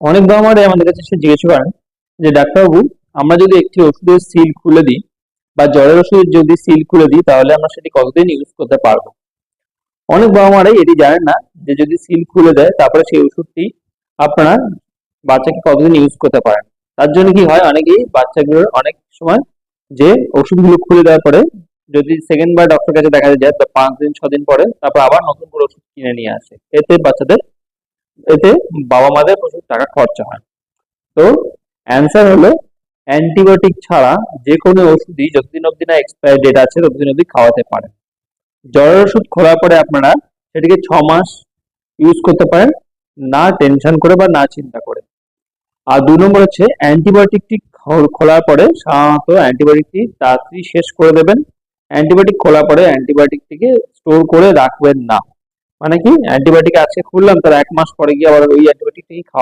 অনেক বাবা মারাই আমাদের কাছে এসে জিজ্ঞেস করেন যে ডাক্তারবাবু, আমরা যদি একটি ওষুধের সিল খুলে দিই বা জ্বরের ওষুধের যদি সিল খুলে দিই তাহলে আমরা সেটি কতদিন ইউজ করতে পারবো। অনেক বাবা মারাই এটি জানেন না যে যদি সিল খুলে দেয় তারপরে সেই ওষুধটি আপনারা বাচ্চাকে কতদিন ইউজ করতে পারেন। তার জন্য কি হয়, অনেকেই বাচ্চাগুলোর অনেক সময় যে ওষুধগুলো খুলে দেওয়ার পরে যদি সেকেন্ড বার ডক্টর কাছে দেখা যায় তো 5 দিন 6 দিন পরে তারপর আবার নতুন করে ওষুধ কিনে নিয়ে আসে। এতে বাবা মাদের প্রচুর টাকা খরচা হয়। তো অ্যান্সার হলো, অ্যান্টিবায়োটিক ছাড়া যে কোনো ওষুধই যতদিন অবধি না এক্সপায়ারি ডেট আছে ততদিন অবধি খাওয়াতে পারেন। জ্বরের ওষুধ খোলার পরে আপনারা সেটিকে 6 মাস ইউজ করতে পারেন, না টেনশন করে বা না চিন্তা করে। আর 2 নম্বর হচ্ছে অ্যান্টিবায়োটিকটি খোলার পরে সাধারণত অ্যান্টিবায়োটিকটি তাড়াতাড়ি শেষ করে দেবেন। অ্যান্টিবায়োটিক খোলার পরে অ্যান্টিবায়োটিকটিকে স্টোর করে রাখবেন না। মানে কি, অ্যান্টিবায়োটিক আজকে খুললাম তার 1 মাস পরে গিয়ে আবার ওই অ্যান্টিবায়োটিকটাই খাওয়া